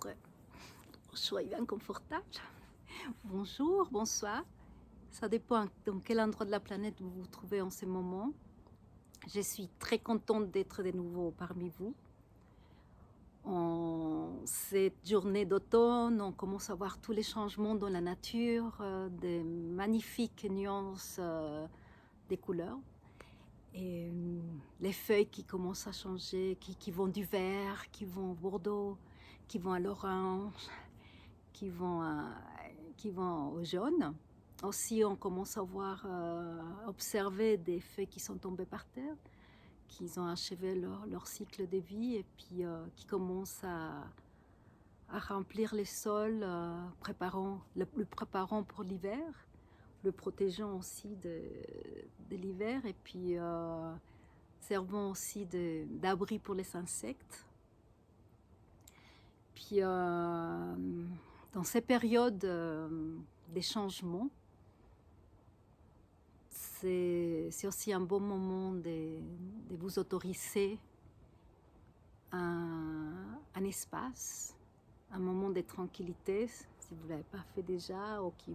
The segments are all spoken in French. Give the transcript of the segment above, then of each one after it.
peut-être soyez bien confortable. Bonjour, bonsoir. Ça dépend dans quel endroit de la planète vous vous trouvez en ce moment. Je suis très contente d'être de nouveau parmi vous. En cette journée d'automne, on commence à voir tous les changements dans la nature, des magnifiques nuances des couleurs. Et les feuilles qui commencent à changer, qui vont du vert, qui vont au bordeaux, qui vont à l'orange, qui vont au jaune. Aussi, on commence à voir, observer des feuilles qui sont tombées par terre, qui ont achevé leur cycle de vie et puis qui commencent à remplir les sols, le préparant pour l'hiver, le protégeant aussi de l'hiver et puis servant aussi d'abri pour les insectes. Puis dans ces périodes des changements, c'est aussi un bon moment de vous autoriser un espace, un moment de tranquillité, si vous ne l'avez pas fait déjà, ou que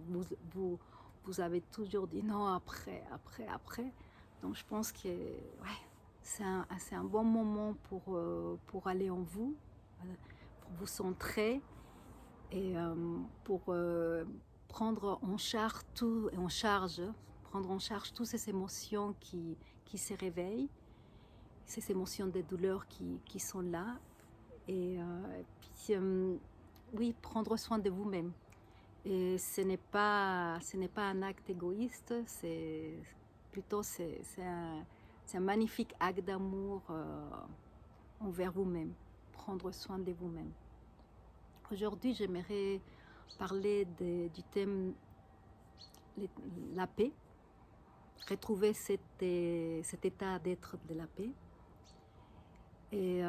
vous avez toujours dit non, après. Donc je pense que ouais, c'est un bon moment pour aller en vous, pour vous centrer et pour prendre en charge prendre en charge toutes ces émotions qui se réveillent, ces émotions de douleur qui sont là. Et puis, oui, prendre soin de vous-même. Et ce n'est pas un acte égoïste, c'est un magnifique acte d'amour envers vous-même, prendre soin de vous-même. Aujourd'hui, j'aimerais parler du thème la paix, retrouver cet état d'être de la paix. Et,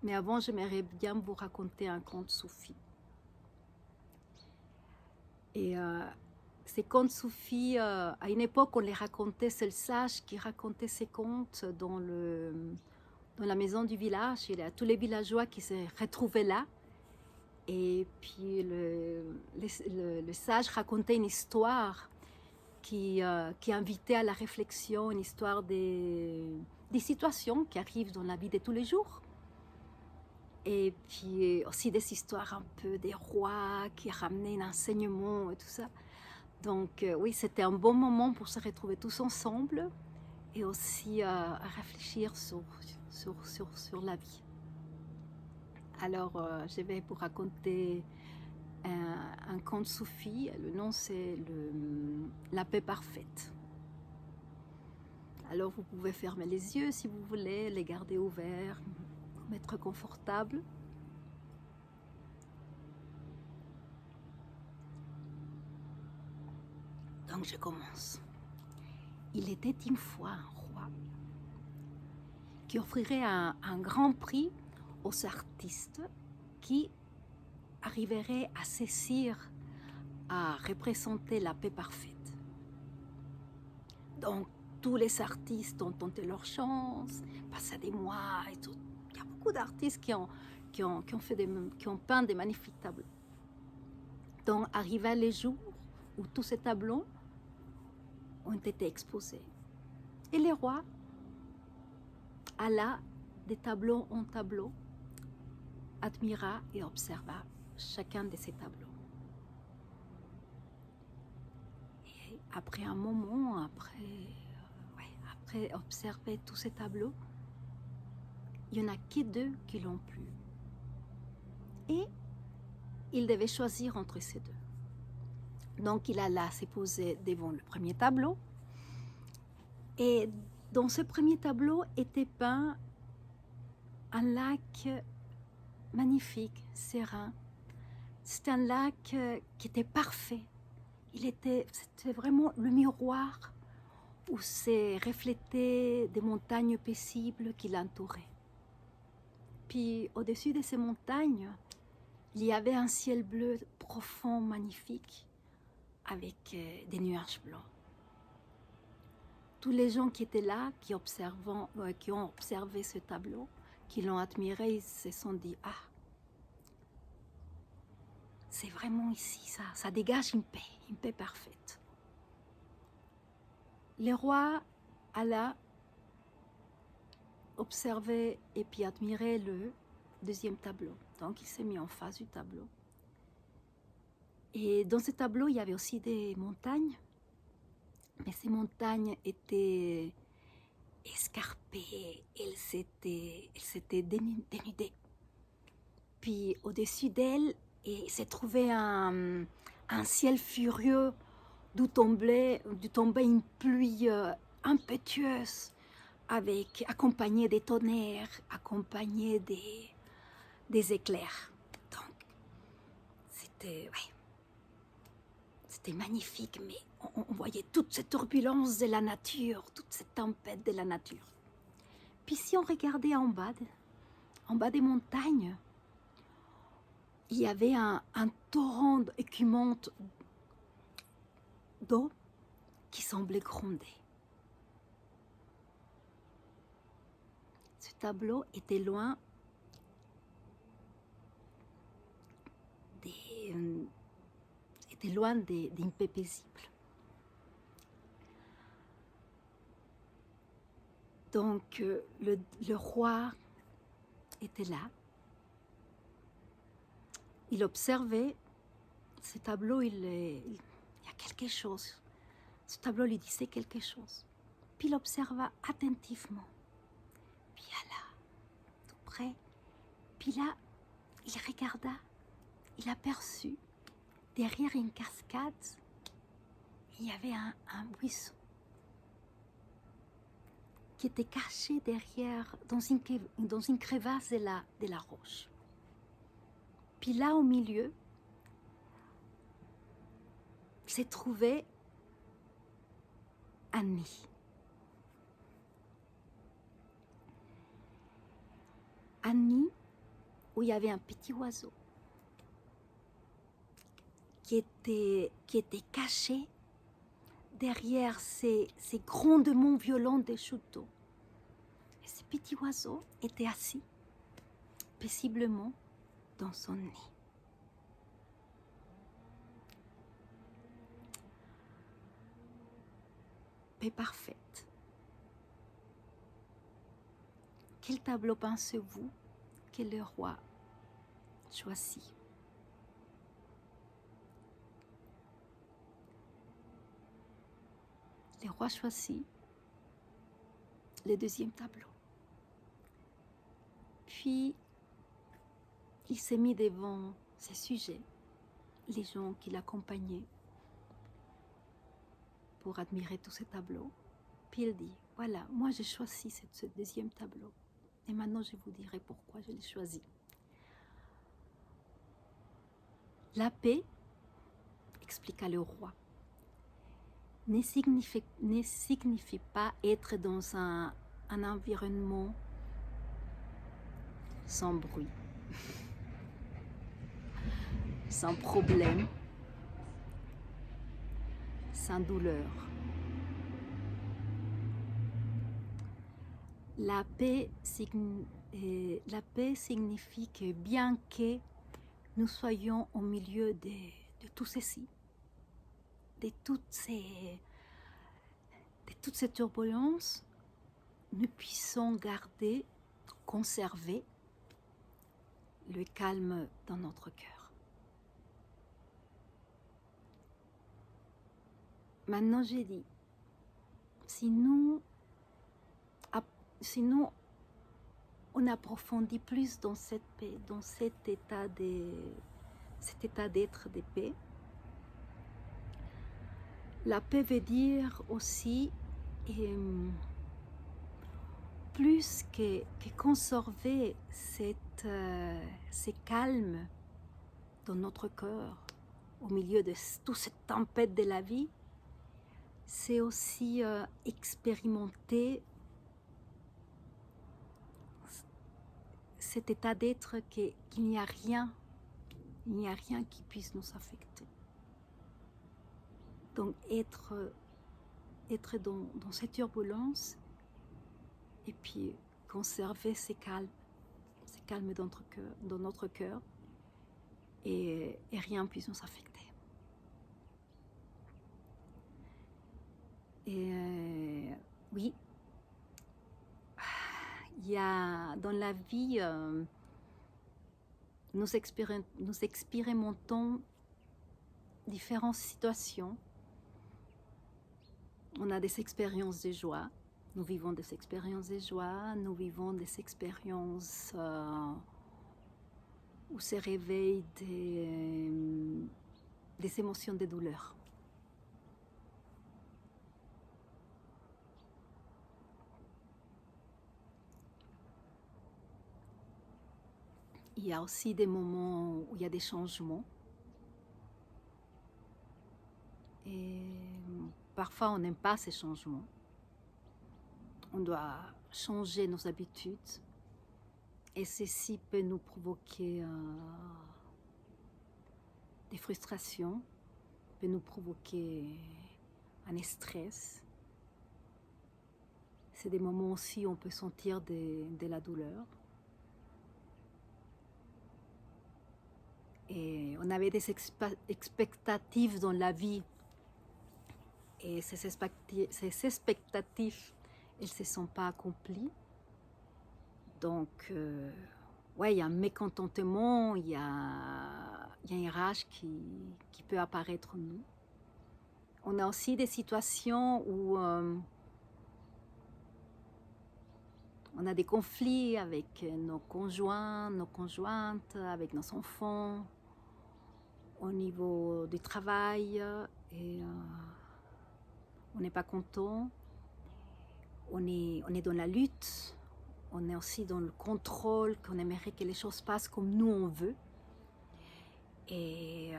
mais avant, j'aimerais bien vous raconter un conte soufi. Et ces contes soufis, à une époque, on les racontait, c'est le sage qui racontait ces contes dans la maison du village. Il y a tous les villageois qui se retrouvaient là. Et puis le sage racontait une histoire qui invitait à la réflexion, une histoire des situations qui arrivent dans la vie de tous les jours. Et puis aussi des histoires un peu des rois qui ramenaient un enseignement et tout ça. Donc oui, c'était un bon moment pour se retrouver tous ensemble et aussi à réfléchir sur la vie. Alors je vais vous raconter un conte soufi. Le nom c'est La paix parfaite. Alors vous pouvez fermer les yeux si vous voulez, les garder ouverts, vous mettre confortable. Donc je commence. Il était une fois un roi qui offrirait un grand prix aux artistes qui arriveraient à saisir, à représenter la paix parfaite. Donc tous les artistes ont tenté leur chance, passé des mois et tout. Il y a beaucoup d'artistes qui ont peint des magnifiques tableaux. Donc arriva les jours où tous ces tableaux ont été exposés. Et le roi alla de tableau en tableau, admira et observa chacun de ces tableaux. Et après un moment, après observer tous ces tableaux, il n'y en a que 2 qui l'ont plu. Et il devait choisir entre ces 2. Donc il alla se poser devant le premier tableau. Et dans ce premier tableau était peint un lac magnifique, serein. C'était un lac qui était parfait. C'était vraiment le miroir où se reflétaient des montagnes paisibles qui l'entouraient. Puis au-dessus de ces montagnes, il y avait un ciel bleu profond, magnifique, avec des nuages blancs. Tous les gens qui étaient là, qui ont observé ce tableau, qui l'ont admiré, ils se sont dit « Ah, c'est vraiment ici, ça dégage une paix parfaite. Le roi alla observer et puis admirer le deuxième tableau. Donc il s'est mis en face du tableau. Et dans ce tableau, il y avait aussi des montagnes, mais ces montagnes étaient escarpées, elles s'étaient dénudées. Puis au-dessus d'elles, il s'est trouvé un ciel furieux d'où tombait une pluie impétueuse, accompagnée des tonnerres, accompagnée des éclairs. Donc, c'était magnifique, mais on voyait toute cette turbulence de la nature, toute cette tempête de la nature. Puis si on regardait en bas des montagnes, il y avait un torrent écumant d'eau qui semblait gronder. Ce tableau était loin d'une paix paisible. Donc le roi était là. Il observait ce tableau, il y a quelque chose. Ce tableau lui disait quelque chose. Puis il observa attentivement. Puis là, tout près. Puis là, il regarda. Il aperçut, derrière une cascade, il y avait un buisson qui était caché derrière, dans une crevasse de la roche. Puis là, au milieu, s'est trouvé un nid. Un nid où il y avait un petit oiseau qui était caché derrière ces grondements violents des chouteaux. Et ce petit oiseau était assis paisiblement dans son nid. Paix parfaite. Quel tableau pensez-vous que le roi choisit? Le roi choisit le deuxième tableau. Puis, il s'est mis devant ses sujets, les gens qui l'accompagnaient, pour admirer tous ces tableaux. Puis il dit, voilà, moi j'ai choisi ce deuxième tableau. Et maintenant je vous dirai pourquoi je l'ai choisi. La paix, expliqua le roi, ne signifie pas être dans un environnement sans bruit, sans problème, sans douleur. La paix signifie que bien que nous soyons au milieu de tout ceci, de toutes ces turbulences, nous puissions conserver le calme dans notre cœur. Maintenant, j'ai dit, si nous on approfondit plus dans cette paix, dans cet état d'être de paix, la paix veut dire aussi plus que conserver ce calme dans notre cœur au milieu de toute cette tempête de la vie, c'est aussi expérimenter cet état d'être qu'il n'y a rien qui puisse nous affecter. Donc être dans cette turbulence et puis conserver ce calme dans notre cœur et rien ne puisse nous affecter. Et oui, il y a dans la vie, nous expérimentons différentes situations. On a des expériences de joie, nous vivons des expériences de joie, nous vivons des expériences où se réveillent des émotions de douleur. Il y a aussi des moments où il y a des changements. Et parfois, on n'aime pas ces changements. On doit changer nos habitudes. Et ceci peut nous provoquer des frustrations, peut nous provoquer un stress. C'est des moments aussi où on peut sentir de la douleur. Et on avait des expectatives dans la vie. Et ces expectatives, elles ne se sont pas accomplies. Donc, ouais, il y a un mécontentement, il y a une rage qui peut apparaître en nous. On a aussi des situations où on a des conflits avec nos conjoints, nos conjointes, avec nos enfants, au niveau du travail, et on n'est pas content, on est dans la lutte, on est aussi dans le contrôle, qu'on aimerait que les choses passent comme nous on veut. Et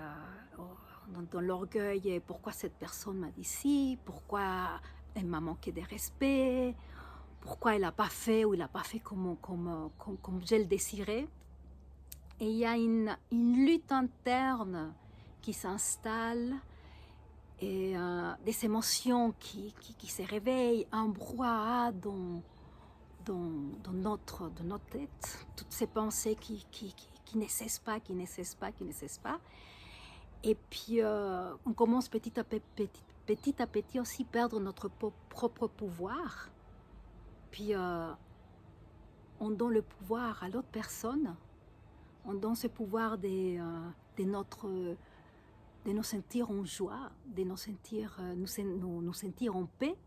dans l'orgueil, pourquoi cette personne m'a dit ci, pourquoi elle m'a manqué de respect, pourquoi elle n'a pas fait ou il n'a pas fait comme je le désirais. Et il y a une lutte interne qui s'installe, et des émotions qui se réveillent, un brouhaha dans notre tête, toutes ces pensées qui ne cessent pas. Et puis on commence petit à petit aussi perdre notre propre pouvoir. Puis on donne le pouvoir à l'autre personne, on donne ce pouvoir de nous sentir en joie, de nous sentir en paix,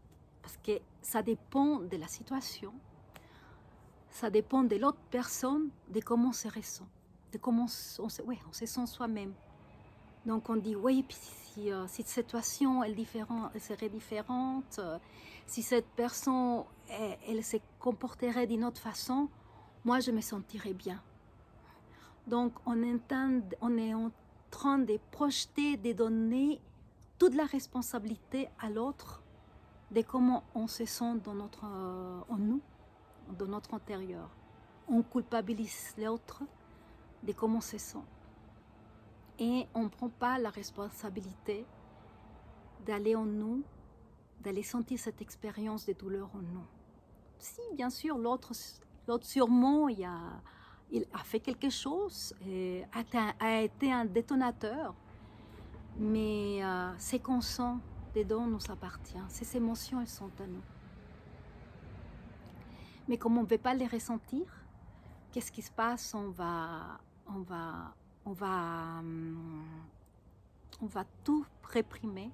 parce que ça dépend de la situation, ça dépend de l'autre personne, de comment on se ressent, de comment on se sent soi-même. Donc on dit oui, puis si cette situation elle serait différente, si cette personne elle se comporterait d'une autre façon, moi je me sentirais bien. Donc on est en train de projeter, de donner toute la responsabilité à l'autre de comment on se sent en nous, dans notre intérieur. On culpabilise l'autre de comment on se sent. Et on ne prend pas la responsabilité d'aller en nous, d'aller sentir cette expérience de douleur en nous. Si, bien sûr, l'autre sûrement, il a fait quelque chose, et a été un détonateur, mais ce qu'on sent dedans nous appartient. Ces émotions, elles sont à nous. Mais comme on ne veut pas les ressentir, qu'est-ce qui se passe? On va tout réprimer.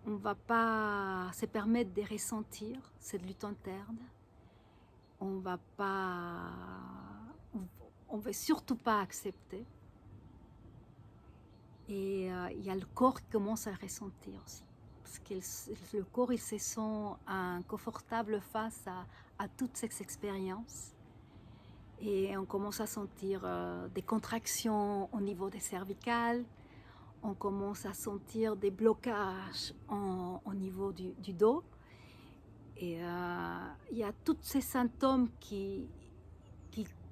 On ne va pas se permettre de ressentir cette lutte interne. On ne veut surtout pas accepter. Et il y a le corps qui commence à ressentir aussi. Parce que le corps, il se sent inconfortable face à toutes ces expériences. Et on commence à sentir des contractions au niveau des cervicales. On commence à sentir des blocages au niveau du dos. Et il y a tous ces symptômes qui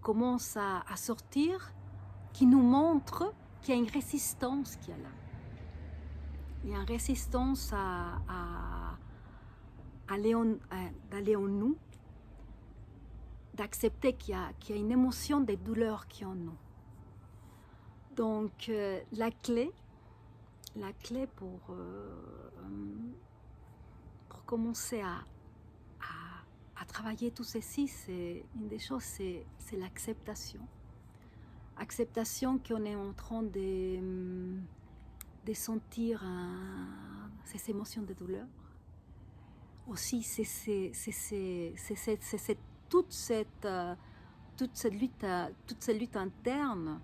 commencent à sortir, qui nous montrent qu'il y a une résistance qui est là. Il y a une résistance d'aller en nous, d'accepter qu'il y a une émotion de douleur qui est en nous. Donc, la clé pour commencer à travailler tout ceci, c'est une des choses, c'est l'acceptation. Acceptation qu'on est en train de sentir ces émotions de douleur. Aussi, c'est toute cette lutte interne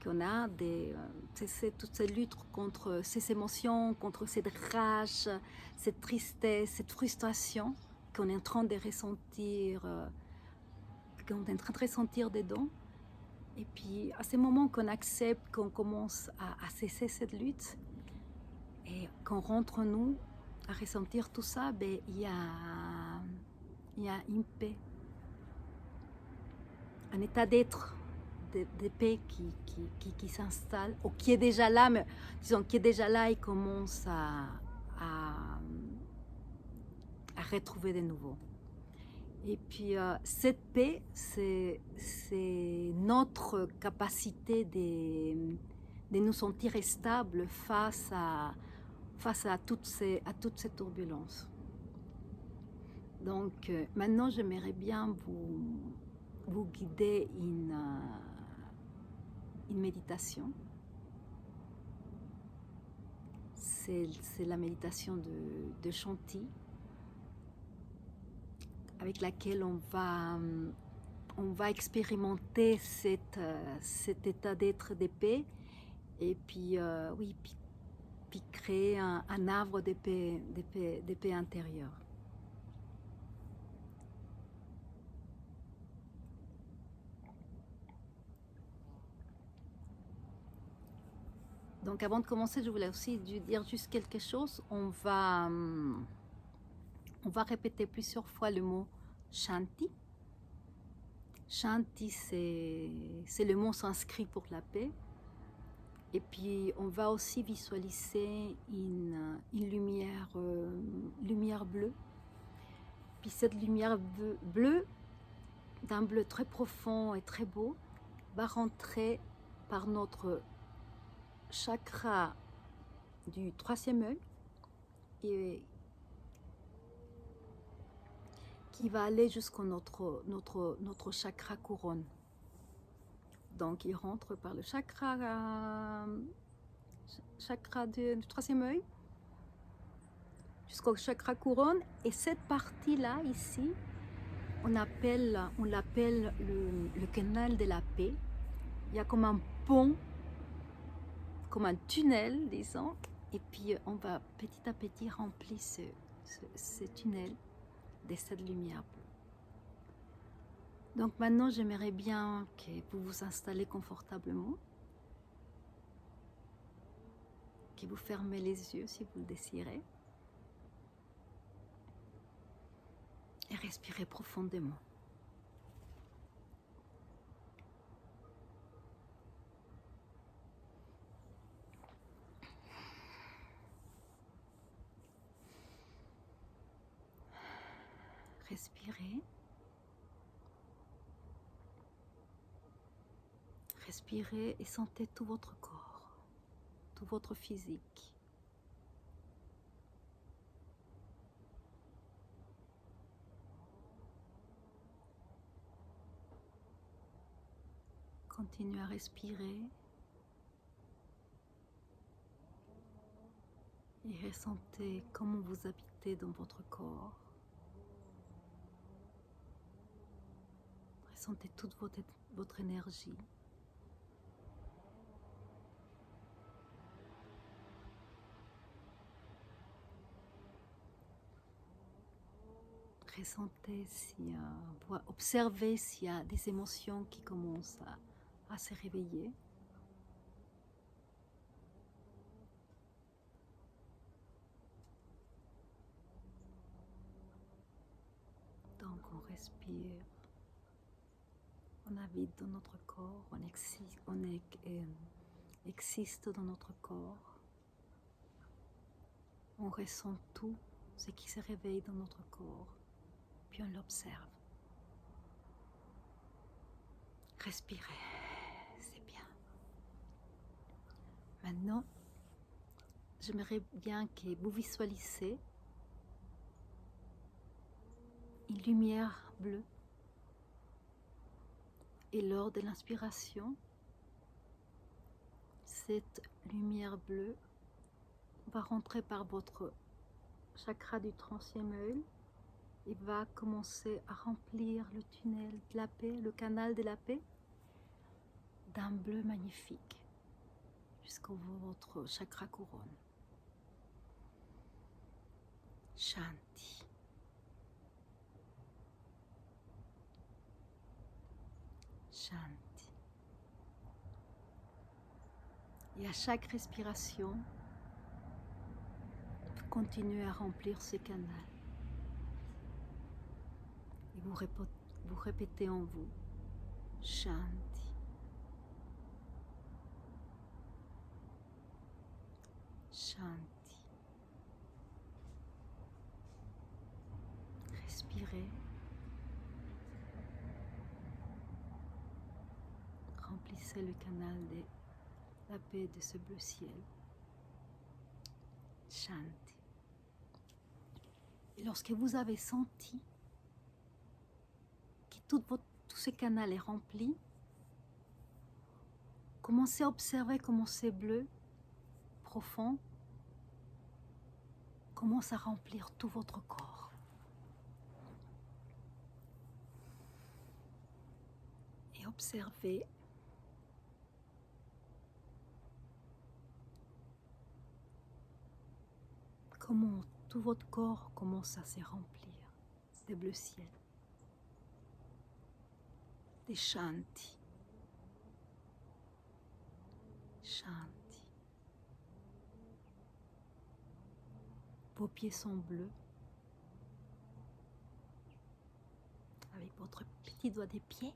qu'on a, toute cette lutte contre ces émotions, contre cette rage, cette tristesse, cette frustration qu'on est en train de ressentir, dedans. Et puis, à ce moment qu'on accepte, qu'on commence à cesser cette lutte et qu'on rentre en nous à ressentir tout ça, ben, il y a une paix, un état d'être, de paix qui s'installe, ou qui est déjà là, mais disons qui est déjà là et commence à retrouver de nouveau. Et puis cette paix, c'est notre capacité de nous sentir stables face à toutes ces turbulences. Donc maintenant, j'aimerais bien vous guider une méditation. C'est la méditation de Shanti, avec laquelle on va expérimenter cet état d'être de paix, et puis puis créer un arbre de paix intérieure. Donc avant de commencer, je voulais aussi dire juste quelque chose. On va répéter plusieurs fois le mot Shanti. Shanti, c'est le mot sanskrit pour la paix. Et puis on va aussi visualiser une lumière bleue. Puis cette lumière bleue, d'un bleu très profond et très beau, va rentrer par notre chakra du troisième œil et qui va aller jusqu'au notre chakra couronne. Donc il rentre par le chakra du troisième œil jusqu'au chakra couronne, et cette partie-là ici, on l'appelle le canal de la paix. Il y a comme un pont, comme un tunnel, disons, et puis on va petit à petit remplir ce tunnel de cette lumière bleue. Donc maintenant, j'aimerais bien que vous vous installez confortablement, que vous fermez les yeux si vous le désirez, et respirez profondément. Respirez. Respirez et sentez tout votre corps, tout votre physique. Continuez à respirer et ressentez comment vous habitez dans votre corps. Ressentez toute votre énergie. Ressentez observez s'il y a des émotions qui commencent à se réveiller. Donc on respire, on habite dans notre corps, on existe dans notre corps. On ressent tout ce qui se réveille dans notre corps, puis on l'observe. Respirez, c'est bien. Maintenant, j'aimerais bien que vous visualisez une lumière bleue. Et lors de l'inspiration, cette lumière bleue va rentrer par votre chakra du 30e œil et va commencer à remplir le tunnel de la paix, le canal de la paix, d'un bleu magnifique jusqu'au votre chakra couronne. Shanti. Shanti. Et à chaque respiration, continuez à remplir ce canal. Et vous répétez en vous, Shanti. Shanti. Respirez. Remplissez le canal de la paix de ce bleu ciel. Shanti. Et lorsque vous avez senti que tout ce canal est rempli, commencez à observer comment ces bleus profonds commencent à remplir tout votre corps. Et observez comment tout votre corps commence à se remplir des bleus ciel, des Shanti. Shanti. Vos pieds sont bleus. Avec votre petit doigt des pieds.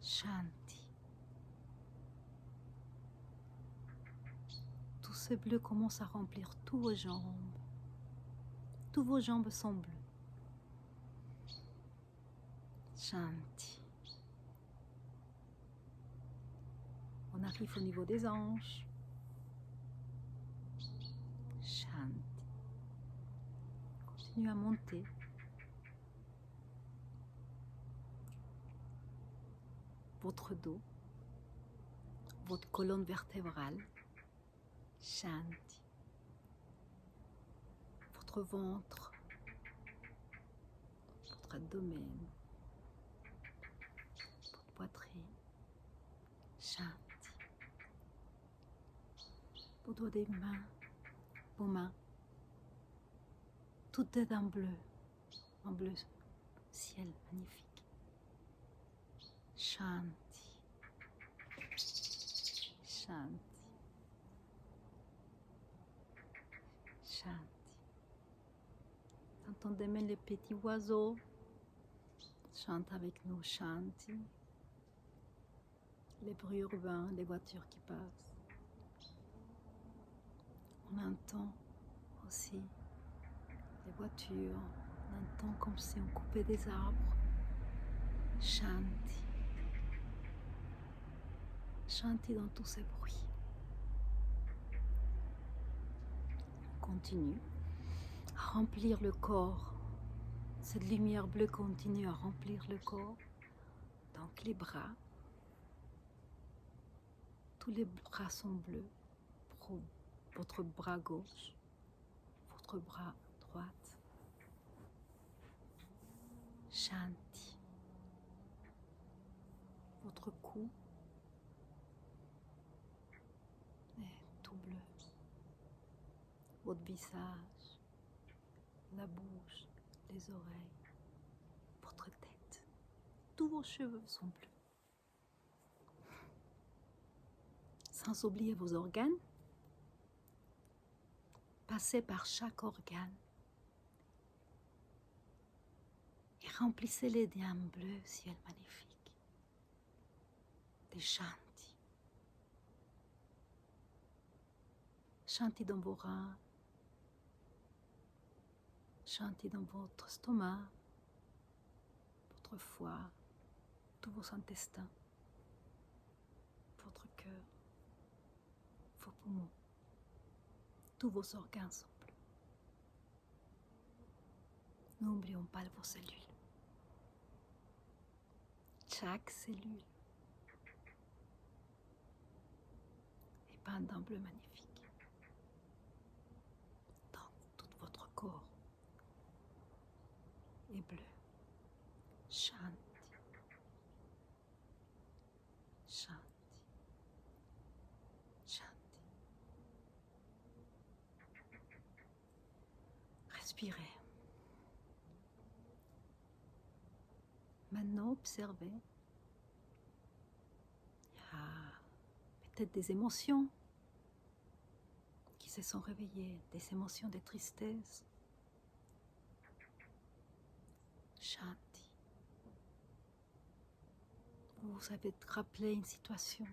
Shanti. Tout ce bleu commence à remplir tous vos jambes. Tous vos jambes sont bleues. Shanti. On arrive au niveau des hanches. Shanti. Continue à monter. Votre dos, votre colonne vertébrale. Shanti. Votre ventre, votre abdomen, votre poitrine. Shanti. Vos doigts des mains, vos mains. Tout est en bleu ciel magnifique. Shanti. Shanti. Shanti. Entendez même les petits oiseaux chantent avec nous. Shanti. Les bruits urbains, les voitures qui passent. On entend aussi les voitures. On entend comme si on coupait des arbres. Shanti. Shanti dans tous ces bruits. On continue à remplir le corps. Cette lumière bleue continue à remplir le corps. Donc les bras. Tous les bras sont bleus. Votre bras gauche, votre bras droite. Shanti. Votre cou est tout bleu. Votre visage, la bouche, les oreilles, votre tête. Tous vos cheveux sont bleus. Sans oublier vos organes. Passez par chaque organe et remplissez-les d'un bleu ciel magnifique, des Shanti. Shanti dans vos reins, Shanti dans votre estomac, votre foie, tous vos intestins, votre cœur. cœur, vos poumons, tous vos organes sont bleus. N'oublions pas vos cellules. Chaque cellule est peinte d'un bleu magnifique. Donc, tout votre corps est bleu. Shanti. Shanti. Shanti. Respirez. Maintenant, observez. Il y a peut-être des émotions qui se sont réveillées, des émotions de tristesse. Shanti. Vous avez rappelé une situation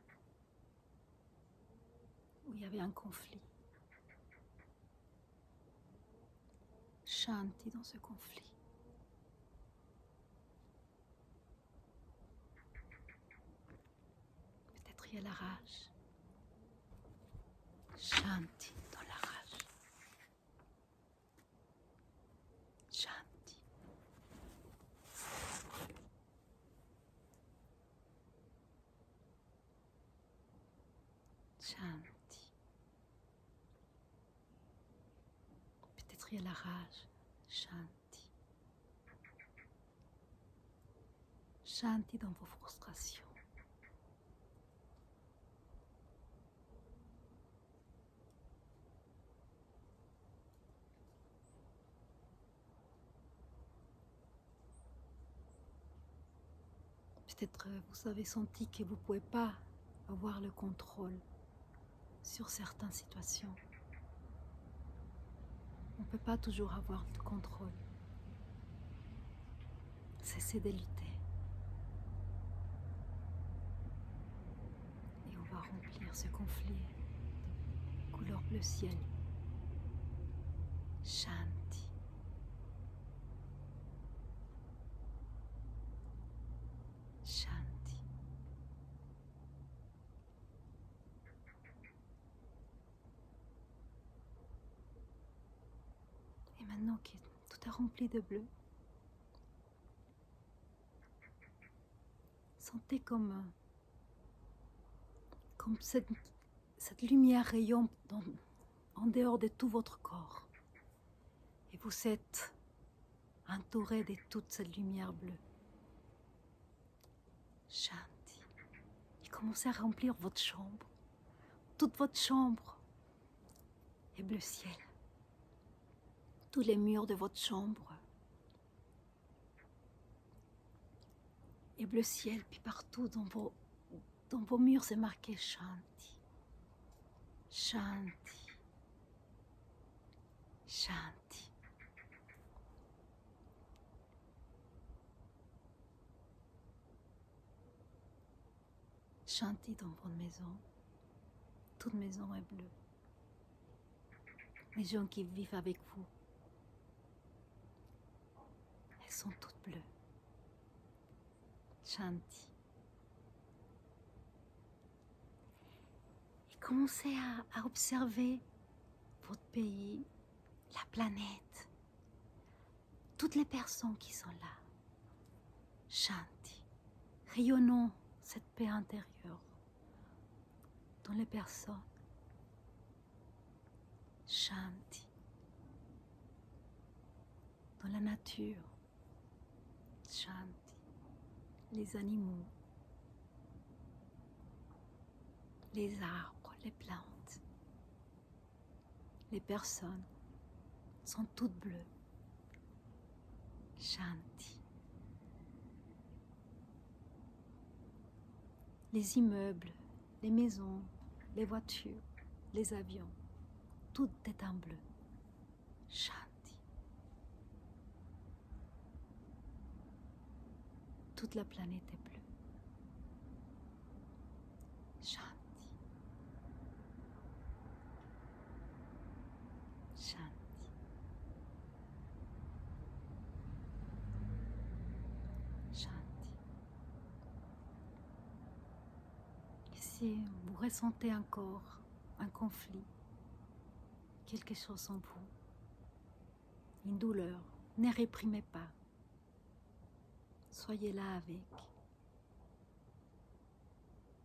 où il y avait un conflit. Shanti dans ce conflit. Peut-être il y a la rage. Shanti dans la rage. Shanti. Shanti. Peut-être il y a la rage. Shanti. Shanti dans vos frustrations. Peut-être vous avez senti que vous ne pouvez pas avoir le contrôle sur certaines situations. On ne peut pas toujours avoir le contrôle. Cessez de lutter. Et on va remplir ce conflit de couleur bleu ciel. Shanti. Shanti. Et maintenant que tout est rempli de bleu, sentez comme cette lumière rayonne en dehors de tout votre corps. Et vous êtes entouré de toute cette lumière bleue. Shanti. Et commencez à remplir votre chambre. Toute votre chambre est bleu ciel. Tous les murs de votre chambre est bleu ciel. Puis partout dans vos murs, c'est marqué Shanti. Shanti. Shanti. Shanti dans votre maison. Toute maison est bleue. Les gens qui vivent avec vous, elles sont toutes bleues. Shanti. Et commencez à observer votre pays, la planète, toutes les personnes qui sont là. Shanti. Rayonnons cette paix intérieure dans les personnes. Shanti. Dans la nature. Shanti. Les animaux. Les arbres, les plantes. Les personnes sont toutes bleues. Shanti. Les immeubles, les maisons, les voitures, les avions, tout est en bleu. Shanti. Toute la planète est bleue. Shanti. Shanti. Shanti. Si vous ressentez encore un conflit, quelque chose en vous, une douleur, ne réprimez pas. Soyez là avec.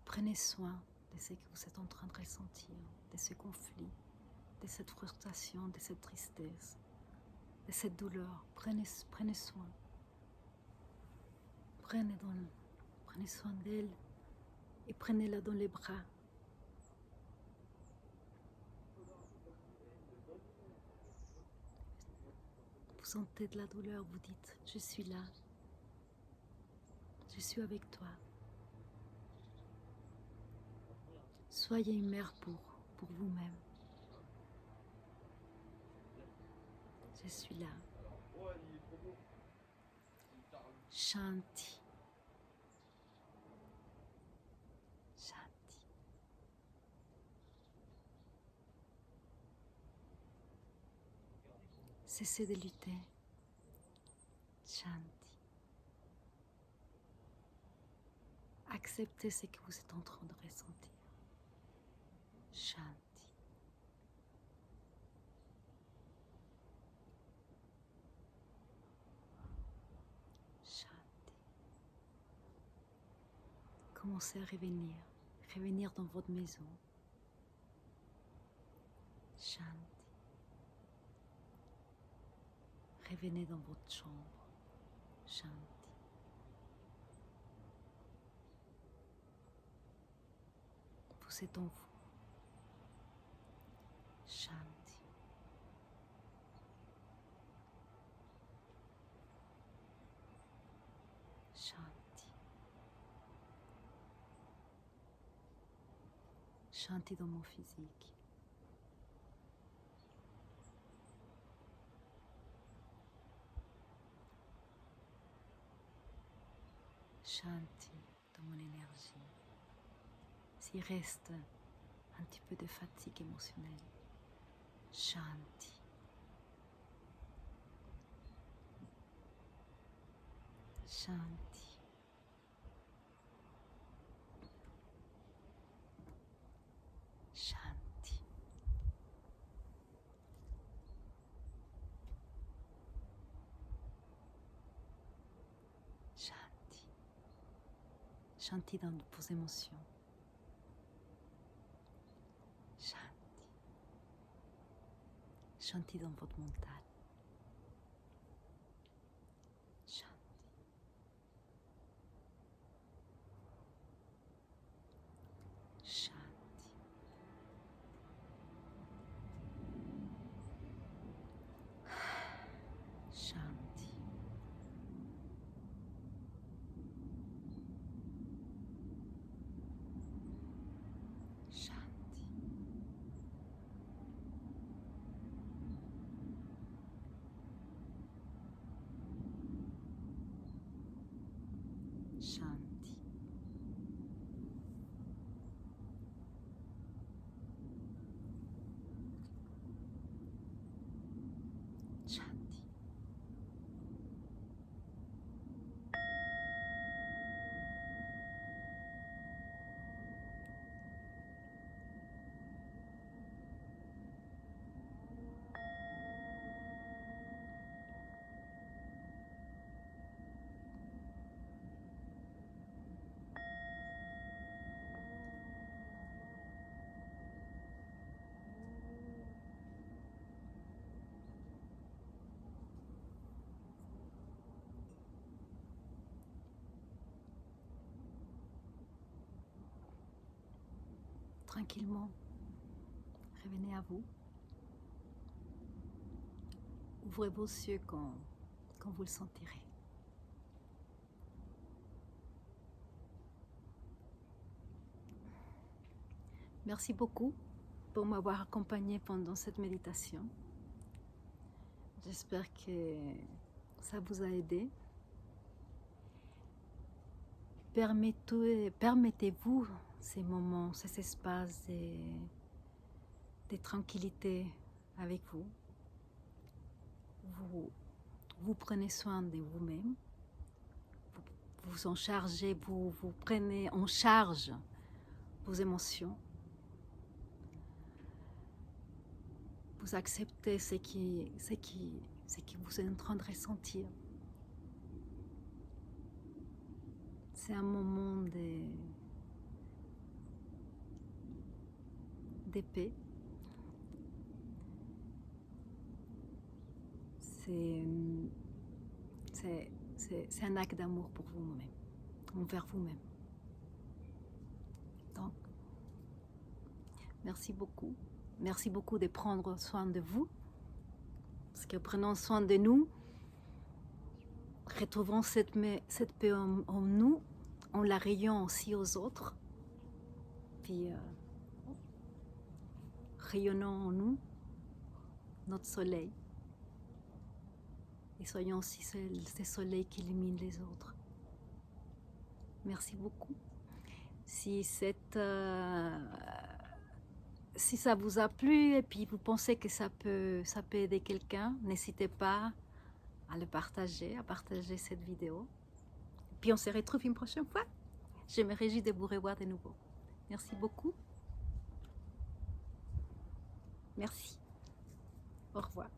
Prenez soin de ce que vous êtes en train de ressentir, de ce conflit, de cette frustration, de cette tristesse, de cette douleur. Prenez soin. Prenez soin d'elle et prenez-la dans les bras. Vous sentez de la douleur, vous dites, je suis là. Je suis avec toi. Soyez une mère pour vous-même. Je suis là. Shanti. Shanti. Cessez de lutter. Shanti. Acceptez ce que vous êtes en train de ressentir. Shanti. Shanti. Commencez à revenir dans votre maison. Shanti. Revenez dans votre chambre. Shanti. Vous êtes en vous. Shanti. Shanti. Shanti dans mon physique. Shanti dans mon énergie. S'il reste un petit peu de fatigue émotionnelle. Shanti. Shanti. Shanti. Shanti. Shanti dans vos émotions. Shanti. Shanti dans votre mental. Shanti. Shanti. Shanti. Shanti. Shanti. Shanti. Tranquillement, revenez à vous. Ouvrez vos yeux quand vous le sentirez. Merci beaucoup pour m'avoir accompagné pendant cette méditation. J'espère que ça vous a aidé. Permettez-vous ces moments, ces espaces de tranquillité avec vous. Vous prenez soin de vous-même. Vous en chargez, vous prenez en charge vos émotions. Vous acceptez ce qui vous êtes en train de ressentir. C'est un moment de paix. C'est un acte d'amour pour vous-même, envers vous-même. Donc, merci beaucoup. Merci beaucoup de prendre soin de vous. Parce que prenons soin de nous, retrouvons cette paix en nous, en la rayonnant aussi aux autres. Puis, rayonnons en nous notre soleil. Et soyons aussi ces soleils qui illuminent les autres. Merci beaucoup. Si ça vous a plu et puis vous pensez que ça peut aider quelqu'un, n'hésitez pas à le partager, à partager cette vidéo. Puis on se retrouve une prochaine fois. Je me réjouis de vous revoir de nouveau. Merci beaucoup. Merci. Au revoir.